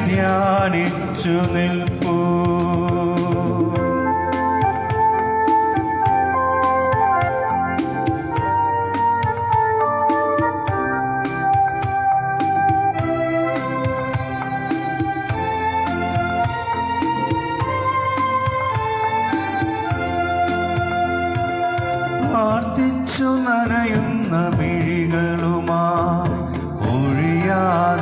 ധ്യാനിച്ചു നിൽപ്പൂ. പ്രാർത്ഥിച്ചു നനയുന്ന മിഴികളുമായി ഒഴിയാതനുദിനവും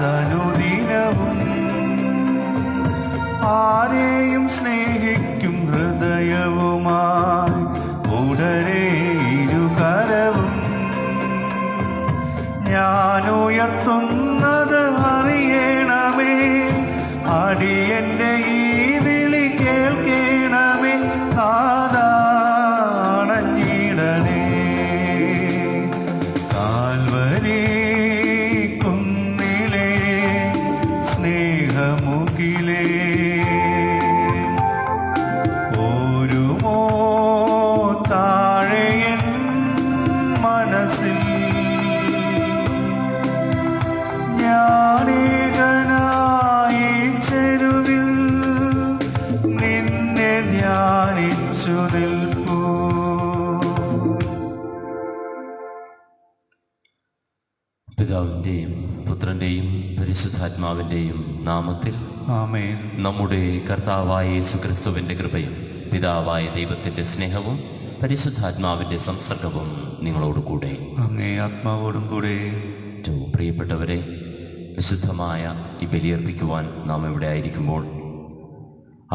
ആരെയും സ്നേഹിക്കും ഹൃദയവുമായി ഉടരെ ഇരുകരവും ഞാൻ ഉയർത്തുന്നത് അറിയണമേ. അടിയന്റെ ഈ വിളി കേൾക്കണമേ. അണഞ്ഞിടണേ കാൽവരി കുന്നിലേ സ്നേഹമുകിലേ. ഒരുമോ താഴെയൻ മനസ്സിൽ ഞാനേകനായി ചെരുവിൽ നിന്നെ ധ്യാനിച്ചു നിൽപ്പൂ. പിതാവിൻ്റെയും പുത്രൻ്റെയും പരിശുദ്ധാത്മാവിൻ്റെയും നാമത്തിൽ ആമേൻ. നമ്മുടെ കർത്താവായ യേശുക്രിസ്തുവിൻ്റെ കൃപയും പിതാവായ ദൈവത്തിൻ്റെ സ്നേഹവും പരിശുദ്ധാത്മാവിൻ്റെ സംസർഗവും നിങ്ങളോടുകൂടെ. അങ്ങേ ആത്മാവോടും കൂടെ. ഏറ്റവും പ്രിയപ്പെട്ടവരെ, വിശുദ്ധമായ ഈ ബലിയർപ്പിക്കുവാൻ നാം ഇവിടെ ആയിരിക്കുമ്പോൾ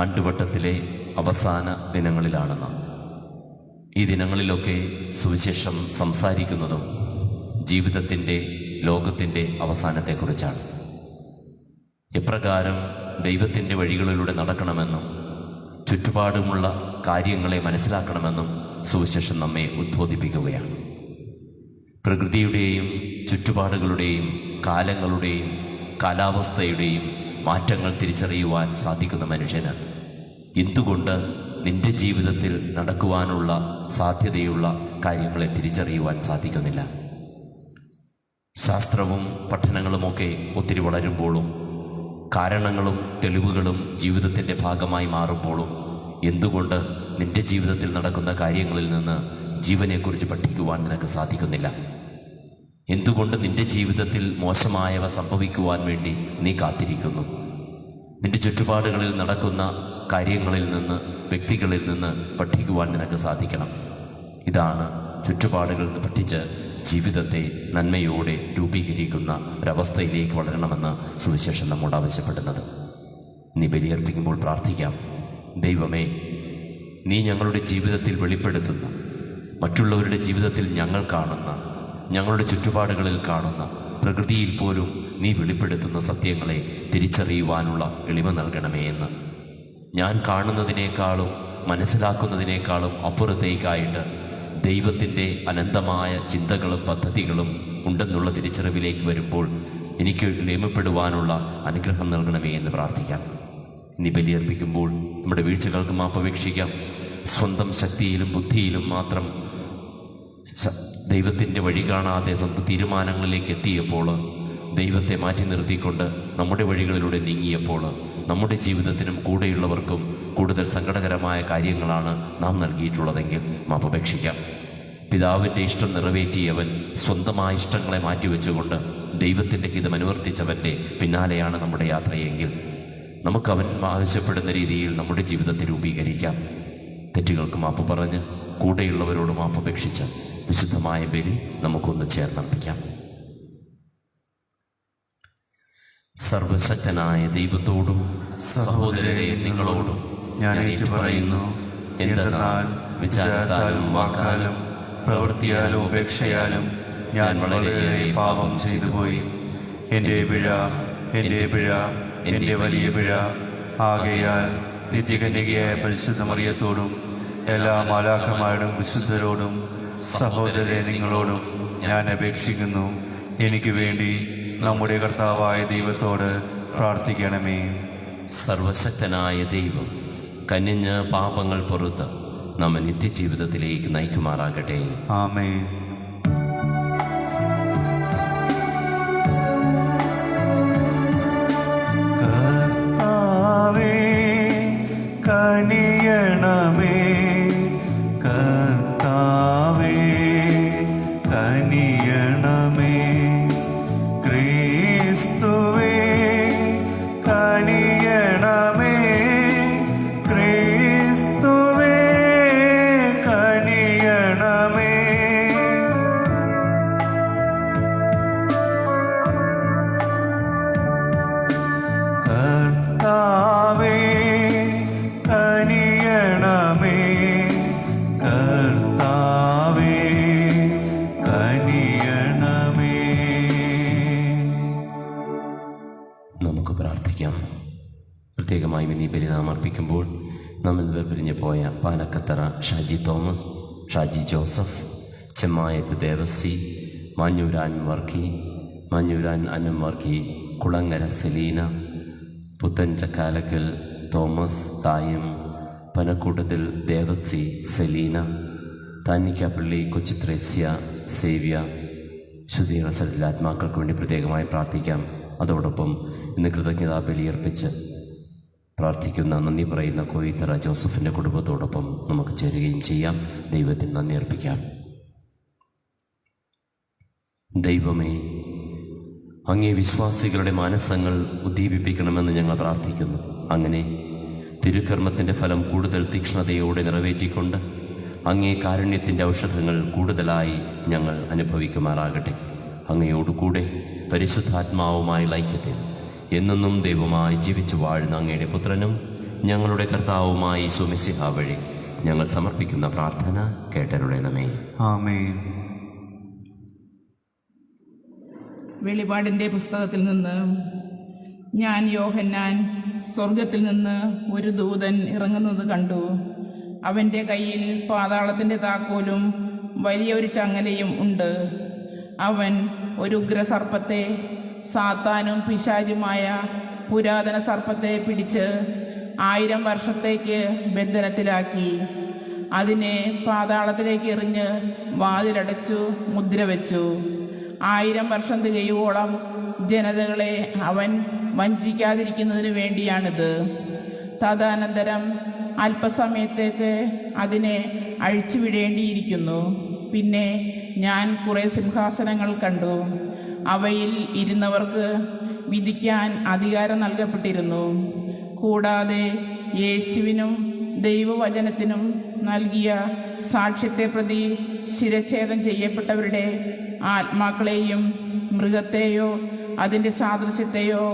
ആണ്ടുവട്ടത്തിലെ അവസാന ദിനങ്ങളിലാണ് നാം. ഈ ദിനങ്ങളിലൊക്കെ സുവിശേഷം സംസാരിക്കുന്നതും ജീവിതത്തിൻ്റെ ലോകത്തിൻ്റെ അവസാനത്തെക്കുറിച്ചാണ്. എപ്രകാരം ദൈവത്തിൻ്റെ വഴികളിലൂടെ നടക്കണമെന്നും ചുറ്റുപാടുമുള്ള കാര്യങ്ങളെ മനസ്സിലാക്കണമെന്നും സുവിശേഷം നമ്മെ ഉദ്ബോധിപ്പിക്കുകയാണ്. പ്രകൃതിയുടെയും ചുറ്റുപാടുകളുടെയും കാലങ്ങളുടെയും കാലാവസ്ഥയുടെയും മാറ്റങ്ങൾ തിരിച്ചറിയുവാൻ സാധിക്കുന്ന മനുഷ്യന് എന്തുകൊണ്ട് നിന്റെ ജീവിതത്തിൽ നടക്കുവാനുള്ള സാധ്യതയുള്ള കാര്യങ്ങളെ തിരിച്ചറിയുവാൻ സാധിക്കുന്നില്ല? ശാസ്ത്രവും പഠനങ്ങളുമൊക്കെ ഒത്തിരി വളരുമ്പോഴും കാരണങ്ങളും തെളിവുകളും ജീവിതത്തിൻ്റെ ഭാഗമായി മാറുമ്പോഴും എന്തുകൊണ്ട് നിന്റെ ജീവിതത്തിൽ നടക്കുന്ന കാര്യങ്ങളിൽ നിന്ന് ജീവനെക്കുറിച്ച് പഠിക്കുവാൻ നിനക്ക് സാധിക്കുന്നില്ല? എന്തുകൊണ്ട് നിന്റെ ജീവിതത്തിൽ മോശമായവ സംഭവിക്കുവാൻ വേണ്ടി നീ കാത്തിരിക്കുന്നു? നിന്റെ ചുറ്റുപാടുകളിൽ നടക്കുന്ന കാര്യങ്ങളിൽ നിന്ന്, വ്യക്തികളിൽ നിന്ന് പഠിക്കുവാൻ നിനക്ക് സാധിക്കണം. ഇതാണ് ചുറ്റുപാടുകളിൽ നിന്ന് പഠിച്ച് ജീവിതത്തെ നന്മയോടെ രൂപീകരിക്കുന്ന ഒരവസ്ഥയിലേക്ക് വളരണമെന്ന് സുവിശേഷം നമ്മോട് ആവശ്യപ്പെടുന്നത്. നീ ബലിയർപ്പിക്കുമ്പോൾ പ്രാർത്ഥിക്കാം. ദൈവമേ, നീ ഞങ്ങളുടെ ജീവിതത്തിൽ വെളിപ്പെടുത്തുന്ന, മറ്റുള്ളവരുടെ ജീവിതത്തിൽ ഞങ്ങൾ കാണുന്ന, ഞങ്ങളുടെ ചുറ്റുപാടുകളിൽ കാണുന്ന, പ്രകൃതിയിൽ പോലും നീ വെളിപ്പെടുത്തുന്ന സത്യങ്ങളെ തിരിച്ചറിയുവാനുള്ള എളിമ നൽകണമേ എന്ന്. ഞാൻ കാണുന്നതിനേക്കാളും മനസ്സിലാക്കുന്നതിനേക്കാളും അപ്പുറത്തേക്കായിട്ട് ദൈവത്തിൻ്റെ അനന്തമായ ചിന്തകളും പദ്ധതികളും ഉണ്ടെന്നുള്ള തിരിച്ചറിവിലേക്ക് വരുമ്പോൾ എനിക്ക് എളിമപ്പെടുവാനുള്ള അനുഗ്രഹം നൽകണമേ എന്ന് പ്രാർത്ഥിക്കാം. ഇനി ബലിയർപ്പിക്കുമ്പോൾ നമ്മുടെ വീഴ്ചകൾക്ക് മാപ്പപേക്ഷിക്കാം. സ്വന്തം ശക്തിയിലും ബുദ്ധിയിലും മാത്രം ദൈവത്തിൻ്റെ വഴി കാണാതെ സ്വന്തം തീരുമാനങ്ങളിലേക്ക് എത്തിയപ്പോൾ, ദൈവത്തെ മാറ്റി നിർത്തിക്കൊണ്ട് നമ്മുടെ വഴികളിലൂടെ നീങ്ങിയപ്പോൾ നമ്മുടെ ജീവിതത്തിനും കൂടെയുള്ളവർക്കും കൂടുതൽ സങ്കടകരമായ കാര്യങ്ങളാണ് നാം നൽകിയിട്ടുള്ളതെങ്കിൽ മാപ്പപേക്ഷിക്കാം. പിതാവിൻ്റെ ഇഷ്ടം നിറവേറ്റിയവൻ സ്വന്തമായ ഇഷ്ടങ്ങളെ മാറ്റിവെച്ചുകൊണ്ട് ദൈവത്തിൻ്റെ ഹിതം അനുവർത്തിച്ചവൻ്റെ പിന്നാലെയാണ് നമ്മുടെ യാത്രയെങ്കിൽ നമുക്കവൻ ആവശ്യപ്പെടുന്ന രീതിയിൽ നമ്മുടെ ജീവിതത്തെ രൂപീകരിക്കാം. തെറ്റുകൾക്ക് മാപ്പ് പറഞ്ഞ് കൂടെയുള്ളവരോട് മാപ്പപേക്ഷിച്ച് വിശുദ്ധമായ ബലി നമുക്കൊന്ന് ചേർന്നർപ്പിക്കാം. സർവശക്തനായ ദൈവത്തോടും സഹോദരരെ നിങ്ങളോടും ഞാൻ ഏറ്റുപറയുന്നു. എന്തെന്നാൽ വിചാരത്താലും വാക്കാലും പ്രവൃത്തിയാലും ഉപേക്ഷയാലും ഞാൻ വളരെയേറെ പാപം ചെയ്തു പോയി. എൻ്റെ പിഴ, എൻ്റെ വലിയ പിഴ. ആകയാൽ നിത്യകന്യകയായ പരിശുദ്ധ മറിയത്തോടും എല്ലാ മാലാഖമാരോടും വിശുദ്ധരോടും സഹോദരരെ നിങ്ങളോടും ഞാൻ അപേക്ഷിക്കുന്നു, എനിക്ക് വേണ്ടി നമ്മുടെ കർത്താവായ ദൈവത്തോട് പ്രാർത്ഥിക്കണമേ. സർവശക്തനായ ദൈവം കനിഞ്ഞ് പാപങ്ങൾ പൊറുത്ത് നമ്മെ നിത്യജീവിതത്തിലേക്ക് നയിക്കുമാറാകട്ടെ. ആമേൻ. കർത്താവേ, പ്രാർത്ഥിക്കാം. പ്രത്യേകമായും ഇന്നീ ബലിദാനം അർപ്പിക്കുമ്പോൾ നമ്മിൽ വേർപിരിഞ്ഞു പോയ പാലക്കത്തറ ഷാജി തോമസ്, ഷാജി ജോസഫ്, ചെമ്മായത്ത് ദേവസി, മാഞ്ഞൂരാൻ വർക്കി, മാഞ്ഞൂരാൻ അനം വർക്കി, കുളങ്ങര സെലീന, പുത്തൻ ചക്കാലക്കൽ തോമസ് തായം, പനക്കൂട്ടത്തിൽ ദേവസി സെലീന, താന്നിക്കാപ്പള്ളി കൊച്ചിത്രേസ്യ സേവ്യ, ശുദ്ധീകരണ സ്ഥലത്തിലെ ആത്മാക്കൾക്ക് വേണ്ടി പ്രത്യേകമായി പ്രാർത്ഥിക്കാം. അതോടൊപ്പം ഇന്ന് കൃതജ്ഞതാ ബലിയർപ്പിച്ച് പ്രാർത്ഥിക്കുന്ന, നന്ദി പറയുന്ന കോയിത്തറ ജോസഫിൻ്റെ കുടുംബത്തോടൊപ്പം നമുക്ക് ചേരുകയും ചെയ്യാം. ദൈവത്തിന് നന്ദി അർപ്പിക്കാം. ദൈവമേ, അങ്ങേ വിശ്വാസികളുടെ മാനസങ്ങൾ ഉദ്ദീപിപ്പിക്കണമെന്ന് ഞങ്ങൾ പ്രാർത്ഥിക്കുന്നു. അങ്ങനെ തിരുക്കർമ്മത്തിൻ്റെ ഫലം കൂടുതൽ തീക്ഷ്ണതയോടെ നിറവേറ്റിക്കൊണ്ട് അങ്ങേ കാരുണ്യത്തിൻ്റെ ഔഷധങ്ങൾ കൂടുതലായി ഞങ്ങൾ അനുഭവിക്കുമാറാകട്ടെ. അങ്ങയോടുകൂടെ പരിശുദ്ധാത്മാവുമായുള്ള ഐക്യത്തിൽ എന്നെന്നും ദൈവമായി ജീവിച്ചു വാഴുന്ന അങ്ങയുടെ പുത്രനും ഞങ്ങളുടെ കർത്താവുമായി ഈശോ മിശിഹാ വഴി ഞങ്ങൾ സമർപ്പിക്കുന്ന പ്രാർത്ഥന കേട്ടരുളണമേ. ആമേൻ. വെളിപാടിൻ്റെ പുസ്തകത്തിൽ നിന്ന്, ഞാൻ യോഹന്നാൻ സ്വർഗത്തിൽ നിന്ന് ഒരു ദൂതൻ ഇറങ്ങുന്നത് കണ്ടു. അവൻ്റെ കയ്യിൽ പാതാളത്തിൻ്റെ താക്കോലും വലിയൊരു ചങ്ങലയും ഉണ്ട്. അവൻ ഒരു ഉഗ്രസർപ്പത്തെ, സാത്താനും പിശാചുമായ പുരാതന സർപ്പത്തെ പിടിച്ച് 1000 വർഷത്തേക്ക് ബന്ധനത്തിലാക്കി. അതിനെ പാതാളത്തിലേക്ക് എറിഞ്ഞ് വാതിലടച്ചു മുദ്ര വെച്ചു. 1000 വർഷം തികയുവോളം ജനതകളെ അവൻ വഞ്ചിക്കാതിരിക്കുന്നതിന് വേണ്ടിയാണിത്. തദനന്തരം അല്പസമയത്തേക്ക് അതിനെ അഴിച്ചുവിടേണ്ടിയിരിക്കുന്നു. പിന്നെ ഞാൻ കുറേ സിംഹാസനങ്ങൾ കണ്ടു. അവയിൽ ഇരുന്നവർക്ക് വിധിക്കാൻ അധികാരം നൽകപ്പെട്ടിരുന്നു. കൂടാതെ യേശുവിനും ദൈവവചനത്തിനും നൽകിയ സാക്ഷ്യത്തെ പ്രതി ശിരച്ഛേദം ചെയ്യപ്പെട്ടവരുടെ ആത്മാക്കളെയും മൃഗത്തെയോ അതിൻ്റെ സാദൃശ്യത്തെയോ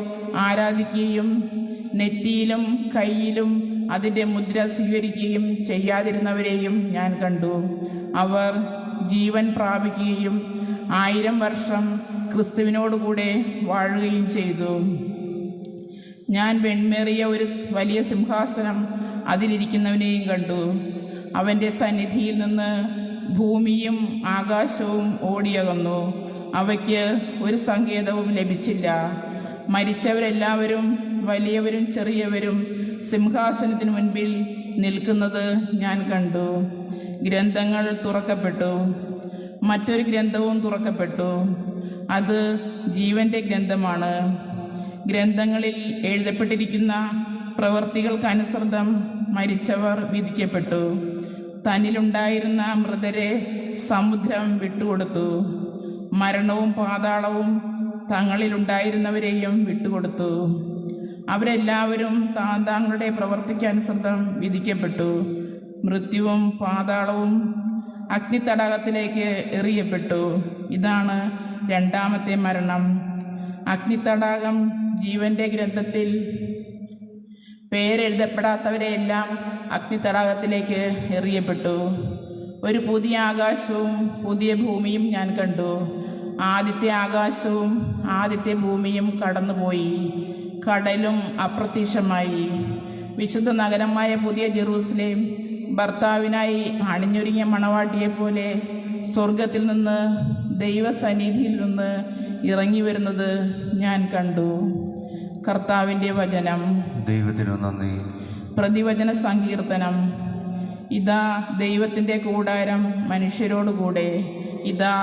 ആരാധിക്കുകയും നെറ്റിയിലും കയ്യിലും അതിൻ്റെ മുദ്ര സ്വീകരിക്കുകയും ചെയ്യാതിരുന്നവരെയും ഞാൻ കണ്ടു. അവർ ജീവൻ പ്രാപിക്കുകയും 1000 വർഷം ക്രിസ്തുവിനോടുകൂടെ വാഴുകയും ചെയ്തു. ഞാൻ വെണ്മേറിയ ഒരു വലിയ സിംഹാസനം അതിലിരിക്കുന്നവനെയും കണ്ടു. അവൻ്റെ സന്നിധിയിൽ നിന്ന് ഭൂമിയും ആകാശവും ഓടിയകന്നു. അവയ്ക്ക് ഒരു സങ്കേതവും ലഭിച്ചില്ല. മരിച്ചവരെല്ലാവരും, വലിയവരും ചെറിയവരും, സിംഹാസനത്തിന് മുൻപിൽ നിൽക്കുന്നത് ഞാൻ കണ്ടു. ഗ്രന്ഥങ്ങൾ തുറക്കപ്പെട്ടു. മറ്റൊരു ഗ്രന്ഥവും തുറക്കപ്പെട്ടു. അത് ജീവന്റെ ഗ്രന്ഥമാണ്. ഗ്രന്ഥങ്ങളിൽ എഴുതപ്പെട്ടിരിക്കുന്ന പ്രവൃത്തികൾക്കനുസൃതം മരിച്ചവർ വിധിക്കപ്പെട്ടു. തന്നിലുണ്ടായിരുന്ന മൃതരെ സമുദ്രം വിട്ടുകൊടുത്തു. മരണവും പാതാളവും തങ്ങളിലുണ്ടായിരുന്നവരെയും വിട്ടുകൊടുത്തു. അവരെല്ലാവരും താങ്കളുടെ പ്രവൃത്തിക്കനുസൃതം വിധിക്കപ്പെട്ടു. മൃത്യുവും പാതാളവും അഗ്നിത്തടാകത്തിലേക്ക് എറിയപ്പെട്ടു. ഇതാണ് 2ാമത്തെ മരണം. അഗ്നിത്തടാകം ജീവന്റെ ഗ്രന്ഥത്തിൽ പേരെഴുതപ്പെടാത്തവരെയെല്ലാം അഗ്നിത്തടാകത്തിലേക്ക് എറിയപ്പെട്ടു. ഒരു പുതിയ ആകാശവും പുതിയ ഭൂമിയും ഞാൻ കണ്ടു. ആദ്യത്തെ ആകാശവും ആദ്യത്തെ ഭൂമിയും കടന്നുപോയി. കടലും അപ്രത്യക്ഷമായി. വിശുദ്ധ നഗരമായ പുതിയ ജെറൂസലേം ഭർത്താവിനായി അണിഞ്ഞൊരുങ്ങിയ മണവാട്ടിയെപ്പോലെ സ്വർഗത്തിൽ നിന്ന്, ദൈവസന്നിധിയിൽ നിന്ന് ഇറങ്ങി വരുന്നത് ഞാൻ കണ്ടു. കർത്താവിൻ്റെ വചനം. ദൈവത്തിനു നന്ദി. പ്രതിവചന സങ്കീർത്തനം. ഇതാ ദൈവത്തിൻ്റെ കൂടാരം മനുഷ്യരോടുകൂടെ. ഇതാ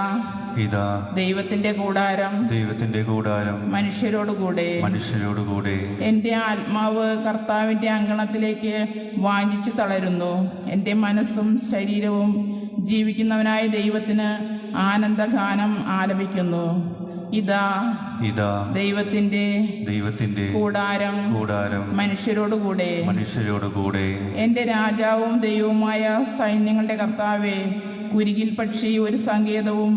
ദൈവത്തിന്റെ കൂടാരം മനുഷ്യരോടുകൂടെ. എൻ്റെ ആത്മാവ് കർത്താവിൻ്റെ അങ്കണത്തിലേക്ക് വാഞ്ചിച്ചു തളരുന്നു. എൻ്റെ മനസ്സും ശരീരവും ജീവിക്കുന്നവനായ ദൈവത്തിന് ആനന്ദഗാനം ആലപിക്കുന്നു. ഇതാ ദൈവത്തിന്റെ കൂടാരം മനുഷ്യരോടുകൂടെ. എൻ്റെ രാജാവും ദൈവവുമായ സൈന്യങ്ങളുടെ കർത്താവേ, കുരുകിൽ പക്ഷി ഒരു സങ്കേതവും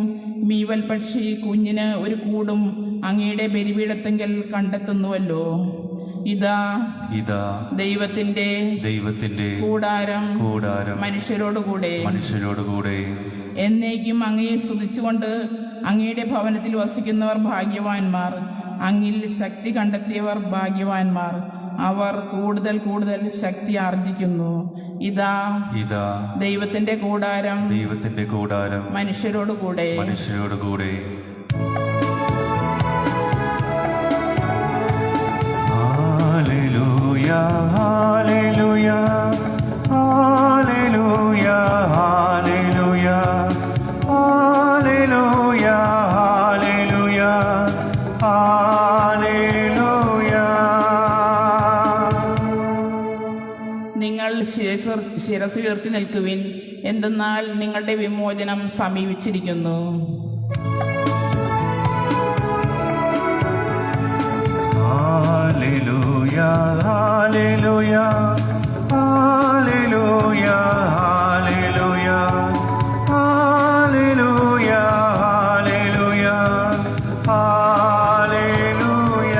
മീവൽ പക്ഷി കുഞ്ഞിന് ഒരു കൂടും അങ്ങയുടെ ബലിപീഠത്തെങ്കിൽ കണ്ടെത്തുന്നുവല്ലോ. ഇതാ ദൈവത്തിന്റെ കൂടാരം മനുഷ്യരോടുകൂടെ. എന്നേക്കും അങ്ങയെ സ്തുതിച്ചുകൊണ്ട് അങ്ങയുടെ ഭവനത്തിൽ വസിക്കുന്നവർ ഭാഗ്യവാന്മാർ. അങ്ങിൽ ശക്തി കണ്ടെത്തിയവർ ഭാഗ്യവാന്മാർ. അവർ കൂടുതൽ കൂടുതൽ ശക്തി ആർജിക്കുന്നു. ഇതാ ദൈവത്തിന്റെ കൂടാരം മനുഷ്യരോടുകൂടെ. ഹല്ലേലൂയ ഹല്ലേലൂയ ഹല്ലേലൂയ ഹല്ലേലൂയ ഹല്ലേലൂയ ഹല്ലേലൂയ ഹല്ലേലൂയ. നിങ്ങൾ ശിരസ് ഉയർത്തി നിൽക്കുവിൻ, എന്തെന്നാൽ നിങ്ങളുടെ വിമോചനം സമീപിച്ചിരിക്കുന്നു. ഹല്ലേലൂയ ഹല്ലേലൂയ ഹല്ലേലൂയ ഹല്ലേലൂയ ഹല്ലേലൂയ ഹല്ലേലൂയ ഹല്ലേലൂയ.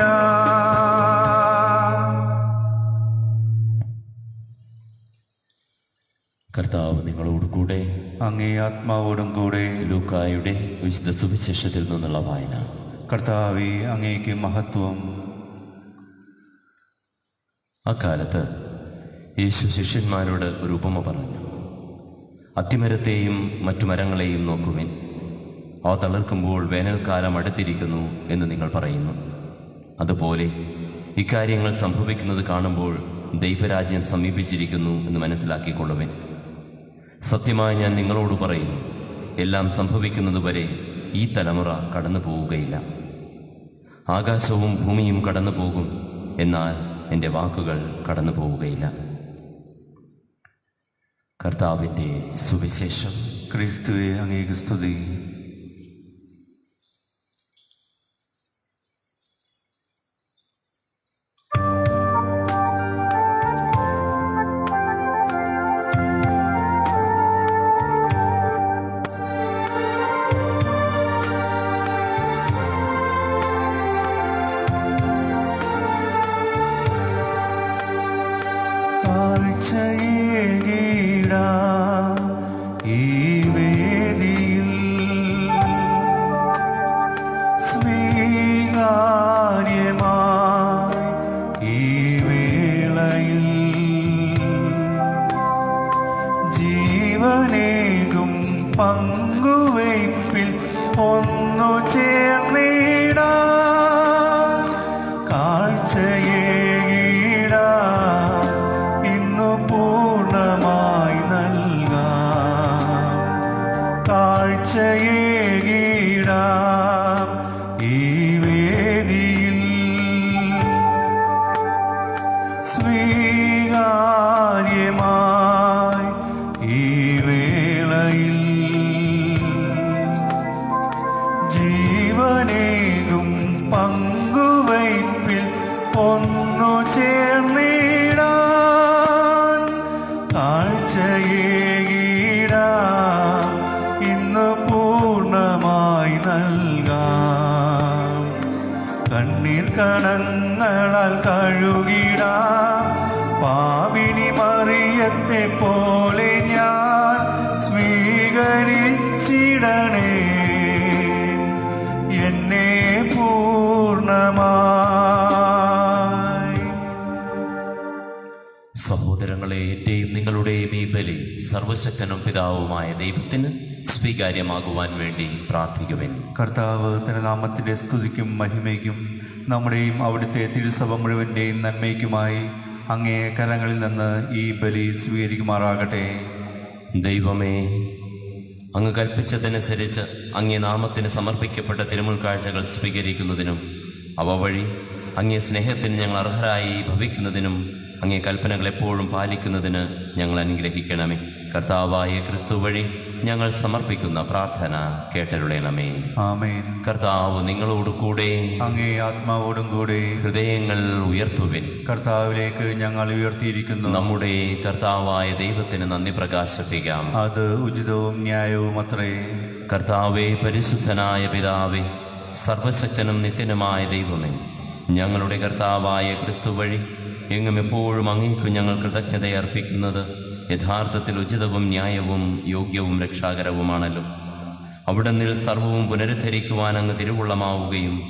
കർത്താവ് നിങ്ങളോട് കൂടെ. അങ്ങേ ആത്മാവോടും കൂടെ. ലൂക്കായുടെ വിശുദ്ധ സുവിശേഷത്തിൽ നിന്നുള്ള വായന. കർത്താവേ, അങ്ങേക്ക് മഹത്വം. അക്കാലത്ത് യേശു ശിഷ്യന്മാരോട് ഒരു ഉപമ പറഞ്ഞു. അത്തിമരത്തെയും മറ്റു മരങ്ങളെയും നോക്കുവിൻ. അവ തളിർക്കുമ്പോൾ വേനൽക്കാലം അടുത്തിരിക്കുന്നു എന്ന് നിങ്ങൾ പറയുന്നു. അതുപോലെ ഇക്കാര്യങ്ങൾ സംഭവിക്കുന്നത് കാണുമ്പോൾ ദൈവരാജ്യം സമീപിച്ചിരിക്കുന്നു എന്ന് മനസ്സിലാക്കിക്കൊള്ളുവിൻ. സത്യമായി ഞാൻ നിങ്ങളോട് പറയുന്നു, എല്ലാം സംഭവിക്കുന്നതുവരെ ഈ തലമുറ കടന്നു പോവുകയില്ല. ആകാശവും ഭൂമിയും കടന്നു പോകും, എന്നാൽ എൻ്റെ വാക്കുകൾ കടന്നു പോവുകയില്ല. കർത്താവിൻ്റെ സുവിശേഷം. ക്രിസ്തുവേ, അങ്ങേക്ക് സ്തുതി. ജീവനേകും പങ്കുവയ്പിൽ ഒന്നു ചേർന്നിടാൻ കാഴ്ചയേകിടാൻ ഇന്നു പൂർണ്ണമായി നൽകാം. കാഴ്ചയേകിടാം ഈ വേദിയിൽ സ്വീകാര്യമായി ഈ വേളയിൽ ജീവനേകും പങ്കുവയ്പിൽ ഒന്നു ചേർന്നിടാൻ കാഴ്ചയേകിടാം ഇന്ന് പൂർണ്ണമായി നൽകാം. കണ്ണീർ കണങ്ങളാൽ കഴുകിടാം പാപിനി മറിയത്തെ പോലെ ഞാൻ സ്വീകരിച്ചിടണേ എന്നെ പൂർണ്ണമായി. സഹോദരങ്ങളെ, എൻ്റെയും നിങ്ങളുടെയും ഈ ബലി സർവശക്തനും പിതാവുമായ ദൈവത്തിന് സ്വീകാര്യമാകുവാൻ വേണ്ടി പ്രാർത്ഥിക്കുവിൻ. കർത്താവ് തന്റെ നാമത്തിന്റെ സ്തുതിക്കും മഹിമയ്ക്കും നമ്മുടെയും അവിടുത്തെ തിരുസഭ മുഴുവൻ്റെയും നന്മയ്ക്കുമായി അങ്ങേ കരങ്ങളിൽ നിന്ന് ഈ ബലി സ്വീകരിക്കുമാറാകട്ടെ. ദൈവമേ, അങ്ങ് കൽപ്പിച്ചതനുസരിച്ച് അങ്ങേ നാമത്തിന് സമർപ്പിക്കപ്പെട്ട തിരുമുൽ കാഴ്ചകൾ സ്വീകരിക്കുന്നതിനും അവ വഴി അങ്ങേ സ്നേഹത്തിന് ഞങ്ങൾ അർഹരായി ഭവിക്കുന്നതിനും അങ്ങേ കൽപ്പനകൾ എപ്പോഴും പാലിക്കുന്നതിന് ഞങ്ങൾ അനുഗ്രഹിക്കണമേ. കർത്താവായ ക്രിസ്തു വഴി ഞങ്ങൾ സമർപ്പിക്കുന്ന പ്രാർത്ഥന കേട്ടരുളണമേ. ആമേൻ. കർത്താവ് നിങ്ങളോട് കൂടെ. അങ്ങേ ആത്മാവോടും കൂടെ. ഹൃദയങ്ങൾ ഉയർത്തുവിൻ. കർത്താവിലേക്ക് ഞങ്ങൾ ഉയർത്തിയിരിക്കുന്നു. നമ്മുടെ കർത്താവായ ദൈവത്തിന് നന്ദി പ്രകാശിപ്പിക്കാം. അത് ഉചിതവും ന്യായവും അത്രേ. കർത്താവേ, പരിശുദ്ധനായ പിതാവേ, സർവശക്തനും നിത്യനുമായ ദൈവമേ, ഞങ്ങളുടെ കർത്താവായ ക്രിസ്തു വഴി എങ്ങും എപ്പോഴും അങ്ങേക്കു ഞങ്ങൾ കൃതജ്ഞതയർപ്പിക്കുന്നത് യഥാർത്ഥത്തിൽ ഉചിതവും ന്യായവും യോഗ്യവും രക്ഷാകരവുമാണല്ലോ. അവിടുന്നിൽ സർവവും പുനരുദ്ധരിക്കുവാൻ അങ്ങ് തിരുവുള്ളമാവുകയും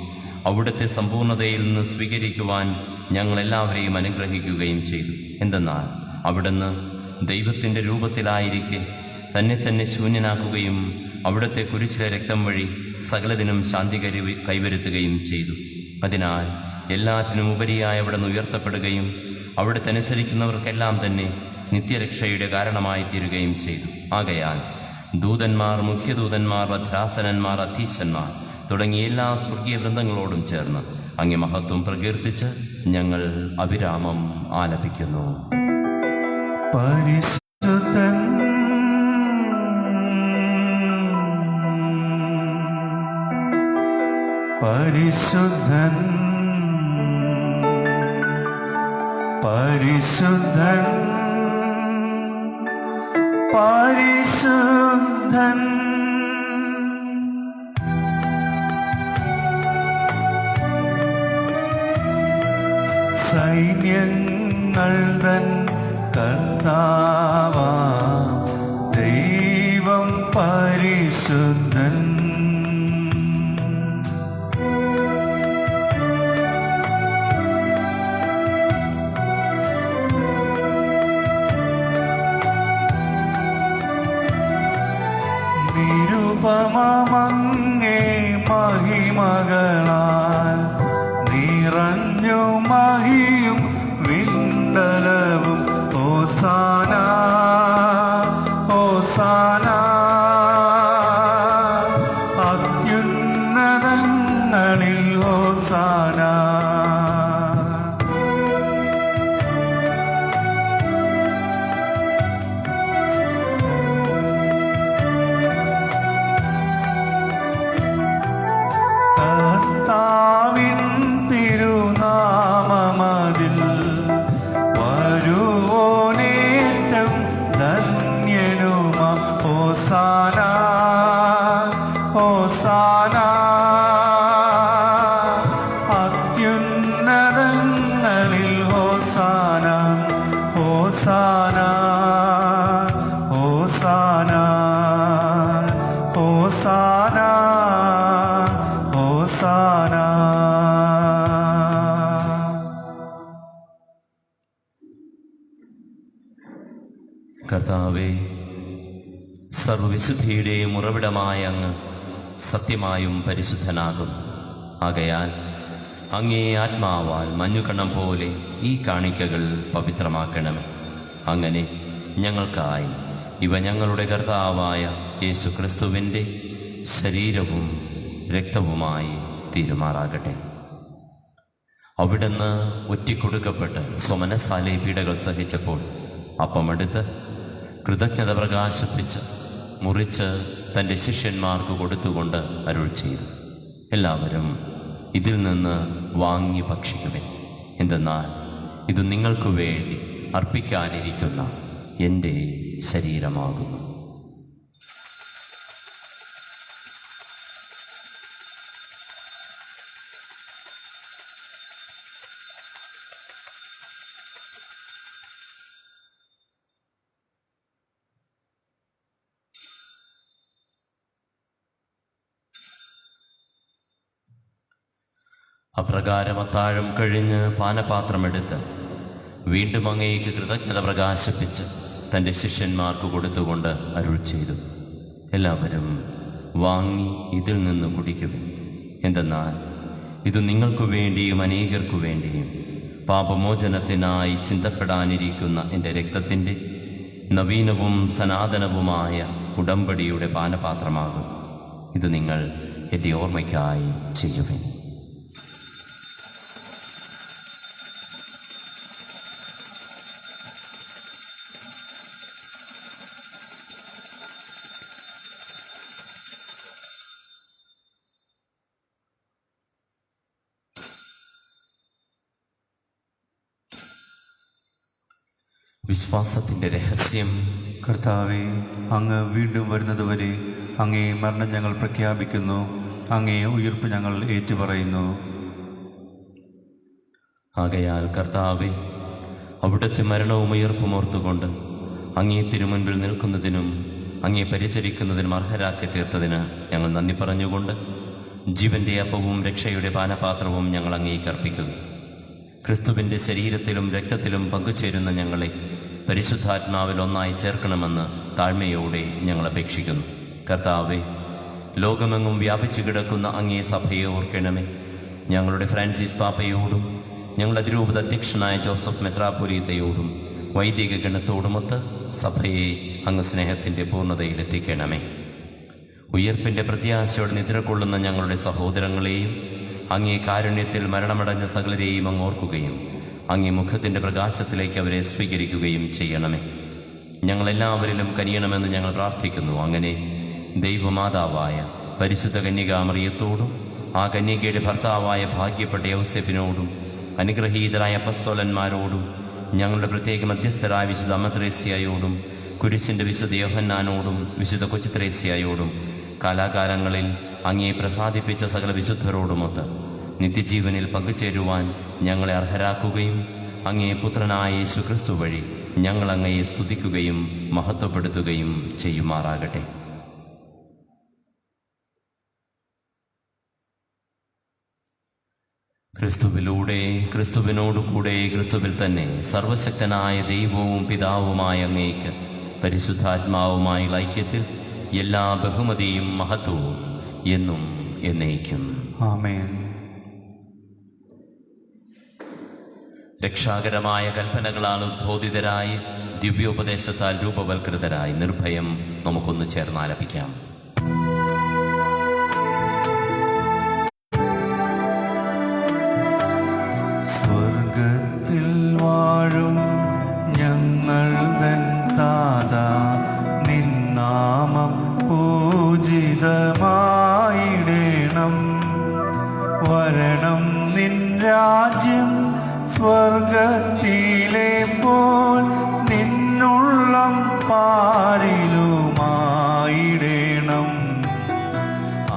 അവിടുത്തെ സമ്പൂർണതയിൽ നിന്ന് സ്വീകരിക്കുവാൻ ഞങ്ങളെല്ലാവരെയും അനുഗ്രഹിക്കുകയും ചെയ്തു. എന്തെന്നാൽ അവിടുന്ന് ദൈവത്തിൻ്റെ രൂപത്തിലായിരിക്കെ തന്നെ ശൂന്യനാക്കുകയും അവിടുത്തെ കുരിശിലെ രക്തം വഴി സകലതിനും ശാന്തി കൈവരുത്തുകയും ചെയ്തു. അതിനാൽ എല്ലാറ്റിനും ഉപരിയായി അവിടുന്ന് ഉയർത്തപ്പെടുകയും അവിടുത്തെ അനുസരിക്കുന്നവർക്കെല്ലാം തന്നെ നിത്യരക്ഷയുടെ കാരണമായി തീരുകയും ചെയ്തു. ആകയാൽ ദൂതന്മാർ, മുഖ്യദൂതന്മാർ, ഭദ്രാസനന്മാർ, അധീശന്മാർ തുടങ്ങിയ എല്ലാ സ്വർഗീയ വൃന്ദങ്ങളോടും ചേർന്ന് അങ്ങേ മഹത്വം പ്രകീർത്തിച്ച് ഞങ്ങൾ അവിരാമം ആലപിക്കുന്നു. പരിശുദ്ധൻ പരിശുദ്ധൻ പരിശുദ്ധൻ പരിശുദ്ധൻ സൈന്യങ്ങൾ തൻ കർത്താവാം ദൈവം പരിശുദ്ധൻ. നിരുപമങ്ങേ മഹിമകളാൽ നിറഞ്ഞു മഹിയും വിണ്ടലവും ഹോസാന ഹോസാന. അത്യുന്നതങ്ങളിൽ ഹോസാന. കർത്താവിൻ തിരുനാമമതിൽ വരുവോനേറ്റം ധന്യനുമാം ഹോസാന ഹോസാന. അത്യുന്നതങ്ങളിൽ ഹോസാന ഹോസാന ഹോസാന ഹോസാന ഹോസാന. കർത്താവേ, സർവവിശുദ്ധിയുടെയും ഉറവിടമായ അങ്ങ് സത്യമായും പരിശുദ്ധനാകുന്നു. ആകയാൽ അങ്ങേ ആത്മാവാൽ മഞ്ഞുകണം പോലെ ഈ കാണിക്കകൾ പവിത്രമാക്കണമേ. അങ്ങനെ ഞങ്ങൾക്കായി ഇവ ഞങ്ങളുടെ കർത്താവായ യേശു ക്രിസ്തുവിൻ്റെ ശരീരവും രക്തവുമായി തീരുമാറാകട്ടെ. അവിടുന്ന് ഒറ്റിക്കൊടുക്കപ്പെട്ട് സ്വമനസാലെ പീഡകൾ സഹിച്ചപ്പോൾ അപ്പമെടുത്ത് കൃതജ്ഞത പ്രകാശിപ്പിച്ച് മുറിച്ച് തൻ്റെ ശിഷ്യന്മാർക്ക് കൊടുത്തുകൊണ്ട് അരുൾ ചെയ്തു, എല്ലാവരും ഇതിൽ നിന്ന് വാങ്ങി ഭക്ഷിക്കുവിൻ. എന്തെന്നാൽ ഇത് നിങ്ങൾക്ക് വേണ്ടി അർപ്പിക്കാനിരിക്കുന്ന എൻ്റെ ശരീരമാകുന്നു. അപ്രകാരം അത്താഴം കഴിഞ്ഞ് പാനപാത്രമെടുത്ത് വീണ്ടും അങ്ങേക്ക് കൃതജ്ഞത പ്രകാശിപ്പിച്ച് തൻ്റെ ശിഷ്യന്മാർക്ക് കൊടുത്തുകൊണ്ട് അരുൾ ചെയ്തു, എല്ലാവരും വാങ്ങി ഇതിൽ നിന്ന് കുടിക്കുവിൻ. എന്തെന്നാൽ ഇത് നിങ്ങൾക്കു വേണ്ടിയും അനേകർക്കു വേണ്ടിയും പാപമോചനത്തിനായി ചിന്തപ്പെടാനിരിക്കുന്ന എൻ്റെ രക്തത്തിൻ്റെ നവീനവും സനാതനവുമായ ഉടമ്പടിയുടെ പാനപാത്രമാകും. ഇത് നിങ്ങൾ എൻ്റെ ഓർമ്മയ്ക്കായി ചെയ്യുവിൻ. വിശ്വാസത്തിൻ്റെ രഹസ്യം. കർത്താവേ, അങ്ങ് വീണ്ടും വരുന്നതുവരെ അങ്ങേ മരണം ഞങ്ങൾ പ്രഖ്യാപിക്കുന്നു, അങ്ങേ ഉയിർപ്പ് ഞങ്ങൾ ഏറ്റുപറയുന്നു. ആകയാൽ കർത്താവേ, അവിടുത്തെ മരണവും ഉയർപ്പും ഓർത്തുകൊണ്ട് അങ്ങേ തിരുമുൻപിൽ നിൽക്കുന്നതിനും അങ്ങേ പരിചരിക്കുന്നതിനും അർഹരാക്കി തീർത്തതിന് ഞങ്ങൾ നന്ദി പറഞ്ഞുകൊണ്ട് ജീവന്റെ അപ്പവും രക്ഷയുടെ പാനപാത്രവും ഞങ്ങൾ അങ്ങേക്ക് അർപ്പിക്കുന്നു. ക്രിസ്തുവിൻ്റെ ശരീരത്തിലും രക്തത്തിലും പങ്കുചേരുന്ന ഞങ്ങളെ പരിശുദ്ധാത്മാവിൽ ഒന്നായി ചേർക്കണമെന്ന് താഴ്മയോടെ ഞങ്ങൾ അപേക്ഷിക്കുന്നു. കർത്താവെ, ലോകമെങ്ങും വ്യാപിച്ചു കിടക്കുന്ന അങ്ങേ സഭയെ ഓർക്കണമേ. ഞങ്ങളുടെ ഫ്രാൻസിസ് പാപ്പയോടും ഞങ്ങളുടെ അതിരൂപത അധ്യക്ഷനായ ജോസഫ് മെത്രാപ്പൊലീത്തയോടും വൈദിക ഗണത്തോടുമൊത്ത് സഭയെ അങ്ങ് സ്നേഹത്തിൻ്റെ പൂർണ്ണതയിലെത്തിക്കണമേ. ഉയർപ്പിൻ്റെ പ്രത്യാശയോടെ നിദ്ര കൊള്ളുന്ന ഞങ്ങളുടെ സഹോദരങ്ങളെയും അങ്ങേ കാരുണ്യത്തിൽ മരണമടഞ്ഞ സകലരെയും അങ്ങ് ഓർക്കുകയും അങ്ങേ മുഖത്തിൻ്റെ പ്രകാശത്തിലേക്ക് അവരെ സ്വീകരിക്കുകയും ചെയ്യണമേ. ഞങ്ങളെല്ലാവരിലും കനിയണമെന്ന് ഞങ്ങൾ പ്രാർത്ഥിക്കുന്നു. അങ്ങനെ ദൈവമാതാവായ പരിശുദ്ധ കന്യകാമറിയത്തോടും ആ കന്യകയുടെ ഭർത്താവായ ഭാഗ്യപ്പെട്ട യൗസേപ്പിനോടും അനുഗ്രഹീതരായ അപ്പസ്തോലന്മാരോടും ഞങ്ങളുടെ പ്രത്യേക മധ്യസ്ഥരായ വിശുദ്ധ അമ്മ ത്രേസ്യയോടും കുരിശിൻ്റെ വിശുദ്ധ യോഹന്നാനോടും വിശുദ്ധ കൊച്ചു ത്രേസ്യയോടും കാലാകാലങ്ങളിൽ അങ്ങയെ പ്രസാദിപ്പിച്ച സകല വിശുദ്ധരോടുമൊത്ത് നിത്യജീവനിൽ പങ്കുചേരുവാൻ ഞങ്ങളെ അർഹരാക്കുകയും അങ്ങേ പുത്രനായ യേശു ക്രിസ്തു വഴി ഞങ്ങൾ അങ്ങയെ സ്തുതിക്കുകയും മഹത്വപ്പെടുത്തുകയും ചെയ്യുമാറാകട്ടെ. ക്രിസ്തുവിലൂടെ, ക്രിസ്തുവിനോടുകൂടെ, ക്രിസ്തുവിൽ തന്നെ സർവശക്തനായ ദൈവവും പിതാവുമായ അങ്ങേക്ക് പരിശുദ്ധാത്മാവുമായ ഐക്യത്തിൽ എല്ലാ ബഹുമതിയും മഹത്വവും എന്നും എന്നേക്കും ആമേൻ. രക്ഷാകരമായ കൽപ്പനകളാൽ ഉദ്ബോധിതരായി ദിവ്യോപദേശത്താൽ രൂപവൽകൃതരായി നിർഭയം നമുക്കൊന്ന് ചേർന്നാലപിക്കാം. സ്വർഗത്തിൽ വാഴും ഞങ്ങൾ തൻ താതാ, നിൻ നാമം പൂജിതമായിടേണം. വരണം നിൻ രാജ്യം സ്വർഗത്തിലെ പോൽ നിന്നുള്ളം പാരിലുമായിടേണം.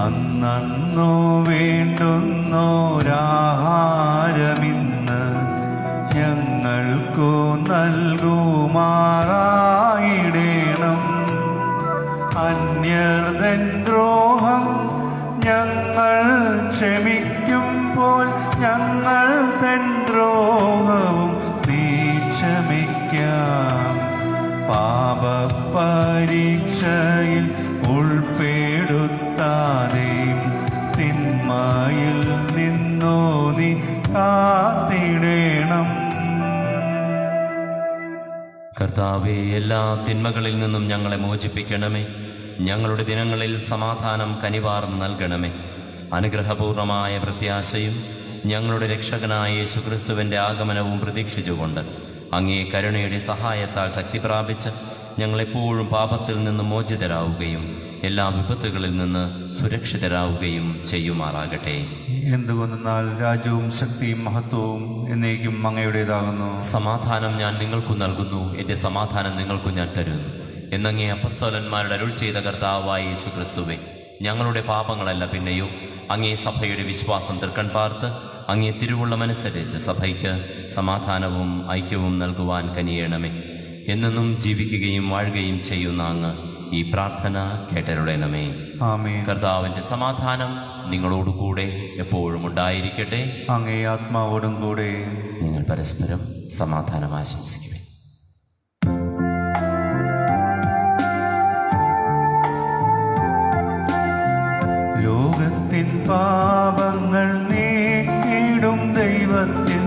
അന്നോ വേണ്ടുന്നോരാഹാരമിന്ന് ഞങ്ങൾക്കു നൽകുമാറായിടേണം. അന്യർതൻ ദ്രോഹം ഞങ്ങൾ ക്ഷമിക്കുമ്പോൾ ഞങ്ങൾ തൻ ദ്രോഹവും നീ ക്ഷമിക്കാം. പാപപരീക്ഷയിൽ ഉൾപ്പെടുത്താതെ തിന്മയിൽ നിന്നോ നീ കാത്തിടേണം. കർത്താവേ, എല്ലാ തിന്മകളിൽ നിന്നും ഞങ്ങളെ മോചിപ്പിക്കണമേ. ഞങ്ങളുടെ ദിനങ്ങളിൽ സമാധാനം കനിവാർന്ന് നൽകണമേ. അനുഗ്രഹപൂർണമായ പ്രത്യാശയും ഞങ്ങളുടെ രക്ഷകനായ യേശുക്രിസ്തുവിൻ്റെ ആഗമനവും പ്രതീക്ഷിച്ചുകൊണ്ട് അങ്ങേ കരുണയുടെ സഹായത്താൽ ശക്തി പ്രാപിച്ച് ഞങ്ങളെപ്പോഴും പാപത്തിൽ നിന്ന് മോചിതരാവുകയും എല്ലാ വിപത്തുകളിൽ നിന്ന് സുരക്ഷിതരാവുകയും ചെയ്യുമാറാകട്ടെ. എന്തുകൊണ്ടെന്നാൽ രാജ്യവും ശക്തിയും മഹത്വവും എന്നേക്കും അങ്ങയുടേതാകുന്നു. സമാധാനം ഞാൻ നിങ്ങൾക്കു നൽകുന്നു, എൻ്റെ സമാധാനം നിങ്ങൾക്കു ഞാൻ തരുന്നു എന്നങ്ങേ അപ്പസ്തോലന്മാരുടെ അരുൾ ചെയ്ത കർത്താവായ യേശുക്രിസ്തുവേ, ഞങ്ങളുടെ പാപങ്ങളല്ല പിന്നെയോ അങ്ങേ സഭയുടെ വിശ്വാസം തൃക്കൺ പാർത്ത് അങ്ങേ തിരുവുള്ളമനുസരിച്ച് സഭയ്ക്ക് സമാധാനവും ഐക്യവും നൽകുവാൻ കനിയണമേ. എന്നെന്നും ജീവിക്കുകയും വാഴുകയും ചെയ്യുന്ന അങ്ങ് ഈ പ്രാർത്ഥന കേട്ടരുളണമേ. ആമേൻ. കർത്താവിൻ്റെ സമാധാനം നിങ്ങളോടുകൂടെ എപ്പോഴും ഉണ്ടായിരിക്കട്ടെ. അങ്ങേ ആത്മാവോടും കൂടെ. നിങ്ങൾ പരസ്പരം സമാധാനം ആശംസിക്കുവിൻ. ലോകത്തിൻ പാപങ്ങൾ നീക്കിടും ദൈവത്തിൻ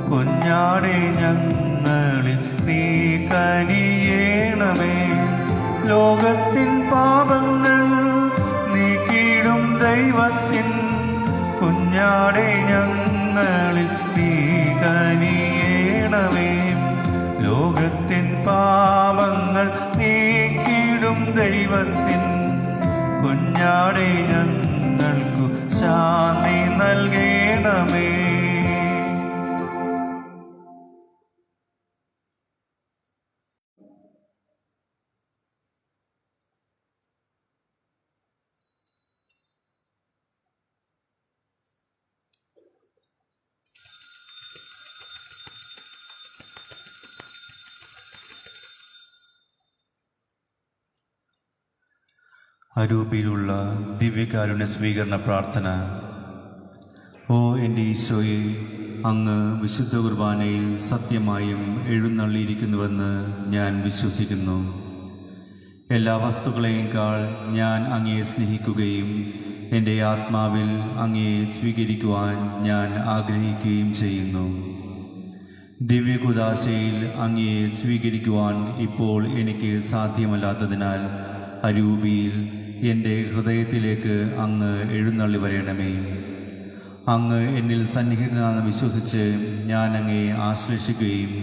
കുഞ്ഞാടെ ഞങ്ങളിൽ നീ കനിയേണമേ. ലോകത്തിൻ പാപങ്ങൾ നീക്കിടും ദൈവത്തിൻ കുഞ്ഞാടെ ഞങ്ങളിൽ നീ കനിയേണമേ. ലോകത്തിൻ പാപങ്ങൾ നീക്കിടും ദൈവത്തിൻ കുഞ്ഞാടെ ഞങ്ങൾക്കു ശാന്തി നൽകണമേ. അരൂപിയിലുള്ള ദിവ്യകാരുണ്യ സ്വീകരണ പ്രാർത്ഥന. ഓ എൻ്റെ ഈശോയെ, അങ്ങ് വിശുദ്ധ കുർബാനയിൽ സത്യമായും എഴുന്നള്ളിയിരിക്കുന്നുവെന്ന് ഞാൻ വിശ്വസിക്കുന്നു. എല്ലാ വസ്തുക്കളെയുംക്കാൾ ഞാൻ അങ്ങയെ സ്നേഹിക്കുകയും എൻ്റെ ആത്മാവിൽ അങ്ങയെ സ്വീകരിക്കുവാൻ ഞാൻ ആഗ്രഹിക്കുകയും ചെയ്യുന്നു. ദിവ്യകുദാശയിൽ അങ്ങയെ സ്വീകരിക്കുവാൻ ഇപ്പോൾ എനിക്ക് സാധ്യമല്ലാത്തതിനാൽ അരൂപിയിൽ എൻ്റെ ഹൃദയത്തിലേക്ക് അങ്ങ് എഴുന്നള്ളി വരണമേ. അങ്ങ് എന്നിൽ സന്നിഹിതനാണെന്ന് വിശ്വസിച്ച് ഞാൻ അങ്ങയെ ആശ്ലേഷിക്കുകയും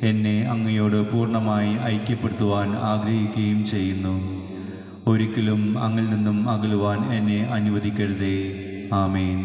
എന്നെ അങ്ങയോട് പൂർണ്ണമായി ഐക്യപ്പെടുത്തുവാൻ ആഗ്രഹിക്കുകയും ചെയ്യുന്നു. ഒരിക്കലും അങ്ങിൽ നിന്നും അകലുവാൻ എന്നെ അനുവദിക്കരുതേ. ആമേൻ.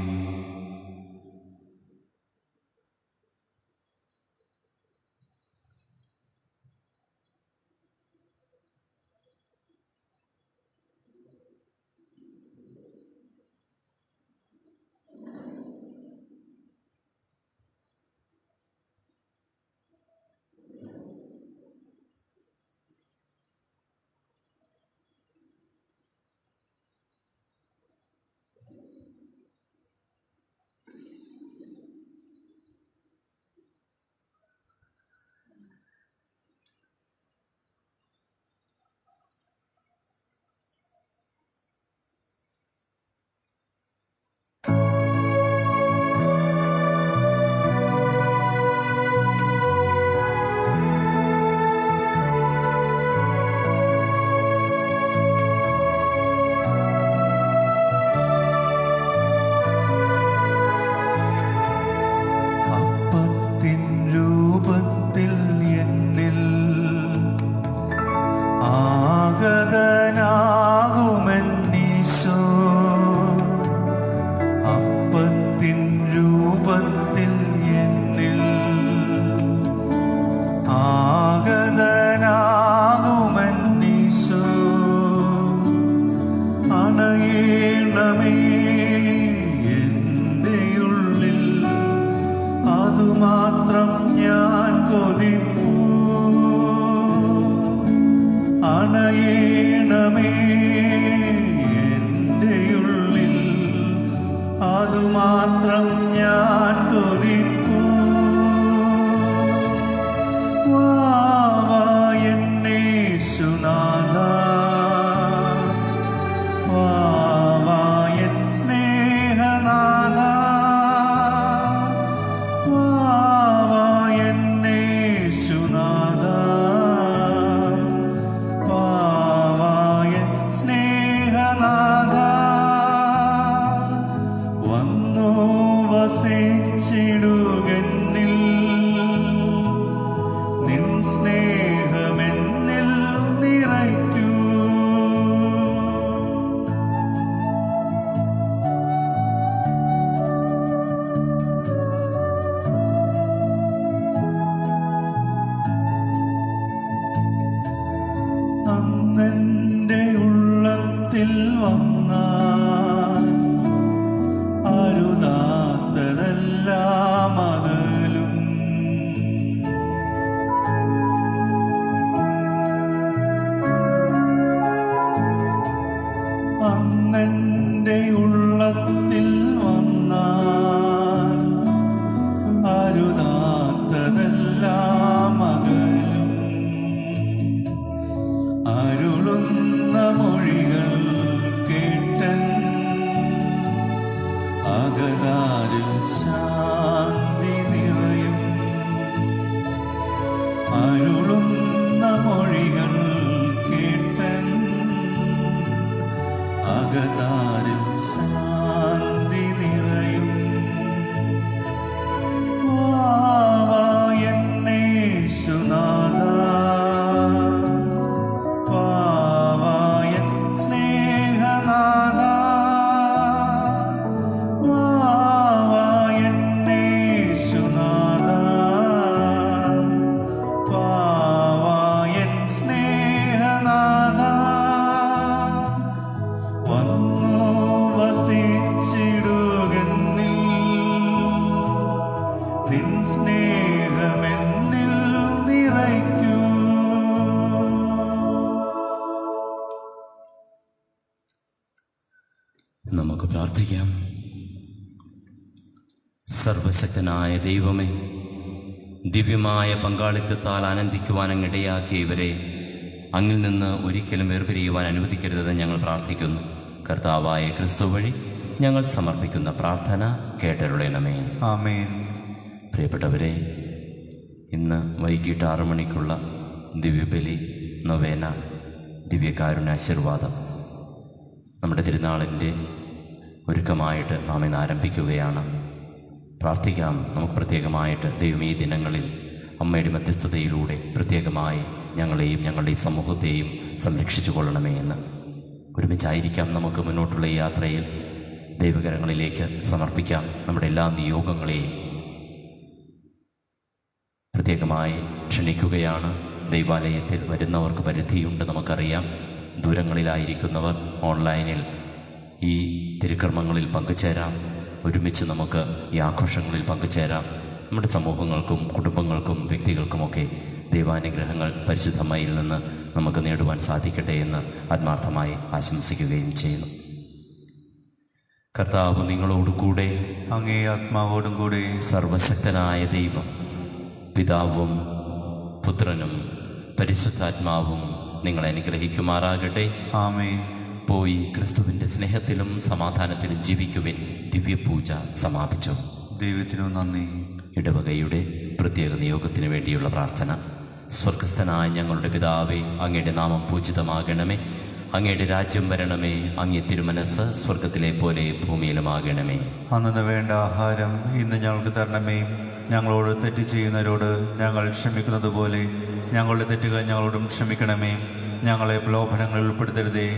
വന്നു വസി സർവശക്തനായ ദൈവമേ, ദിവ്യമായ പങ്കാളിത്തത്താൽ ആനന്ദിക്കുവാൻ അങ്ങിടയാക്കിയ ഇവരെ അങ്ങിൽ നിന്ന് ഒരിക്കലും വേർപിരിയുവാൻ അനുവദിക്കരുതെന്ന് ഞങ്ങൾ പ്രാർത്ഥിക്കുന്നു. കർത്താവായ ക്രിസ്തു വഴി ഞങ്ങൾ സമർപ്പിക്കുന്ന പ്രാർത്ഥന കേട്ടരുളണമേ. ആമേൻ. പ്രിയപ്പെട്ടവരെ, ഇന്ന് വൈകിട്ട് 6 മണിക്കുള്ള ദിവ്യബലി നൊവേന ദിവ്യകാരുണ്യ ആശീർവാദം നമ്മുടെ തിരുനാളിൻ്റെ ഒരുക്കമായിട്ട് നാം ഇന്ന് ആരംഭിക്കുകയാണ്. പ്രാർത്ഥിക്കാം നമുക്ക് പ്രത്യേകമായിട്ട്. ദൈവം ഈ ദിനങ്ങളിൽ അമ്മയുടെ മധ്യസ്ഥതയിലൂടെ പ്രത്യേകമായി ഞങ്ങളെയും ഞങ്ങളുടെ ഈ സമൂഹത്തെയും സംരക്ഷിച്ചു കൊള്ളണമേ എന്ന് ഒരുമിച്ചായിരിക്കാം. നമുക്ക് മുന്നോട്ടുള്ള ഈ യാത്രയിൽ ദൈവകരങ്ങളിലേക്ക് സമർപ്പിക്കാം നമ്മുടെ എല്ലാ നിയോഗങ്ങളെയും. പ്രത്യേകമായി ക്ഷണിക്കുകയാണ്. ദൈവാലയത്തിൽ വരുന്നവർക്ക് പരിധിയുണ്ട്, നമുക്കറിയാം. ദൂരങ്ങളിലായിരിക്കുന്നവർ ഓൺലൈനിൽ ഈ തിരുക്കർമ്മങ്ങളിൽ പങ്കുചേരാം. ഒരുമിച്ച് നമുക്ക് ഈ ആഘോഷങ്ങളിൽ പങ്കുചേരാം. നമ്മുടെ സമൂഹങ്ങൾക്കും കുടുംബങ്ങൾക്കും വ്യക്തികൾക്കുമൊക്കെ ദൈവാനുഗ്രഹങ്ങൾ പരിശുദ്ധമ്മയിൽ നിന്ന് നമുക്ക് നേടുവാൻ സാധിക്കട്ടെ എന്ന് ആത്മാർത്ഥമായി ആശംസിക്കുകയും ചെയ്യുന്നു. കർത്താവ് നിങ്ങളോടുകൂടെ, അങ്ങേ ആത്മാവോടും കൂടെ. സർവശക്തനായ ദൈവം പിതാവും പുത്രനും പരിശുദ്ധാത്മാവും നിങ്ങളെ അനുഗ്രഹിക്കുമാറാകട്ടെ. ആമേൻ. പോയി ക്രിസ്തുവിൻ്റെ സ്നേഹത്തിലും സമാധാനത്തിലും ജീവിക്കുവിൻ. ദിവ്യപൂജ സമാപിച്ചു. ദൈവത്തിനു നന്ദി. ഇടവകയുടെ പ്രത്യേക നിയോഗത്തിന് വേണ്ടിയുള്ള പ്രാർത്ഥന. സ്വർഗസ്ഥനായ ഞങ്ങളുടെ പിതാവേ, അങ്ങയുടെ നാമം പൂജിതമാകണമേ. അങ്ങയുടെ രാജ്യം വരണമേ. അങ്ങേ തിരുമനസ് സ്വർഗത്തിലെ പോലെ ഭൂമിയിലുമാകണമേ. അന്നു വേണ്ട ആഹാരം ഇന്ന് ഞങ്ങൾക്ക് തരണമേ. ഞങ്ങളോട് തെറ്റ് ചെയ്യുന്നവരോട് ഞങ്ങൾ ക്ഷമിക്കുന്നത് പോലെ ഞങ്ങളുടെ തെറ്റുകൾ ഞങ്ങളോടും ക്ഷമിക്കണമേ. ഞങ്ങളെ പ്രലോഭനങ്ങളിൽ ഉൾപ്പെടുത്തരുതേ,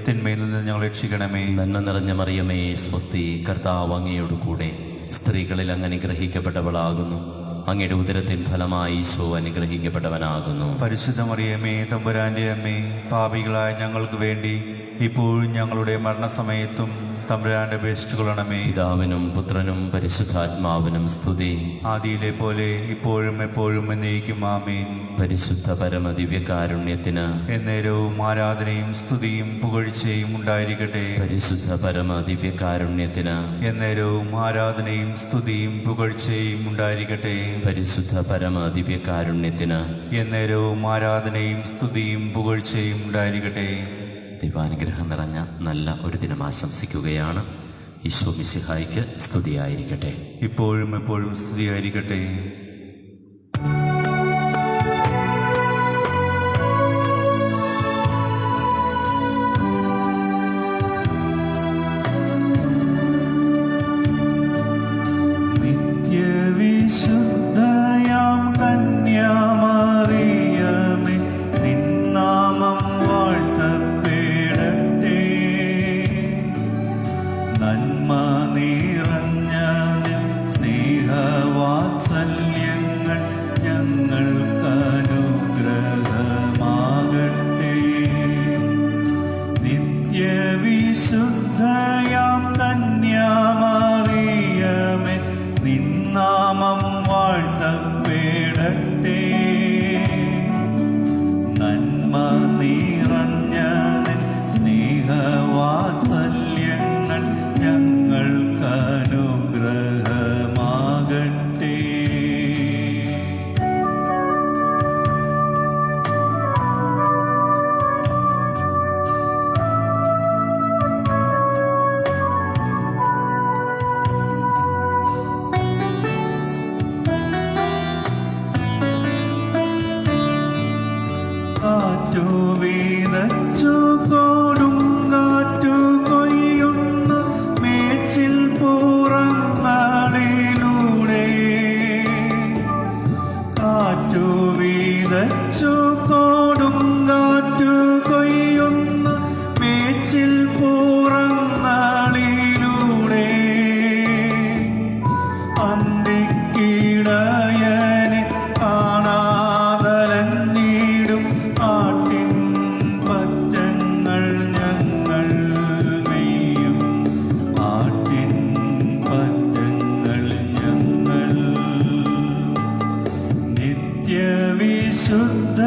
തിന്മയിൽ നിന്ന് ഞങ്ങൾ രക്ഷിക്കണമേ. നന്മ നിറഞ്ഞ മറിയമേ, സ്വസ്തി. കർത്താവ് അങ്ങയോട് കൂടെ സ്ത്രീകളിൽ അങ്ങ് അനുഗ്രഹിക്കപ്പെട്ടവളാകുന്നു. അങ്ങയുടെ ഉദരത്തിൻ ഫലമായി ഈശോ അനുഗ്രഹിക്കപ്പെട്ടവനാകുന്നു. പരിശുദ്ധ മറിയമേ, തമ്പുരാന്റെ അമ്മേ, പാപികളായ ഞങ്ങൾക്ക് വേണ്ടി ഇപ്പോഴും ഞങ്ങളുടെ മരണസമയത്തും തമ്പുരാന്റെ അപേക്ഷിച്ചുകൊള്ളണമേ. പിതാവിനും പുത്രനും പരിശുദ്ധാത്മാവിനും സ്തുതി. ആദിയിലെ പോലെ ഇപ്പോഴും എപ്പോഴും എന്നേക്കും ആമേൻ. പരിശുദ്ധ പരമ ദിവ്യകാരുണ്യത്തിന് എന്നേരവും ആരാധനയും സ്തുതിയും പുകഴ്ചയും ഉണ്ടായിരിക്കട്ടെ. പരിശുദ്ധ പരമ ദിവ്യകാരുണ്യത്തിന് എന്നേരവും ആരാധനയും സ്തുതിയും പുകഴ്ചയും ഉണ്ടായിരിക്കട്ടെ. പരിശുദ്ധ പരമ ദിവ്യകാരുണ്യത്തിന് എന്നേരവും ആരാധനയും സ്തുതിയും പുകഴ്ചയും ഉണ്ടായിരിക്കട്ടെ. ദൈവാനുഗ്രഹം നിറഞ്ഞ നല്ല ഒരു ദിനം ആശംസിക്കുകയാണ്. ഈശോ മിശിഹായ്ക്ക് സ്തുതിയായിരിക്കട്ടെ. ഇപ്പോഴും എപ്പോഴും സ്തുതിയായിരിക്കട്ടെ. നിത്യവിശുദ്ധയാം കന്യാമറിയമേ, നിൻ നാമം വാഴ്ത്തപ്പെടട്ടെ. നന്മ നിറഞ്ഞ നിൻ സ്നേഹവാത്സല്യങ്ങൾ ഞങ്ങൾക്കനുഗ്രഹമാകട്ടെ. നിത്യവിശുദ്ധയാം കന്യാമറിയമേ, നിൻ നാമം വാഴ്ത്തപ്പെടട്ടെ. നന്മ നിറഞ്ഞ നിൻ സ്നേഹവാത്സല്യങ്ങൾ ഞങ്ങൾക്കനുഗ്രഹമാകട്ടെ. കാറ്റു വീതച്ചു കൊടുങ്കാറ്റു കൊയ്യുന്ന മേച്ചിൽ പുറങ്ങളിലൂടെ. കാറ്റു വീതച്ചു കൊടുങ്കാറ്റു കൊയ്യുന്ന മേച്ചിൽ പുറങ്ങളിലൂടെ. അന്തിക്കിടയനെ കാണാതലഞ്ഞിടും ആട്ടിൻ പറ്റങ്ങൾ ഞങ്ങൾ മെയ്യും. ആട്ടിൻ പറ്റങ്ങൾ ഞങ്ങൾ. നിത്യവിശുദ്ധ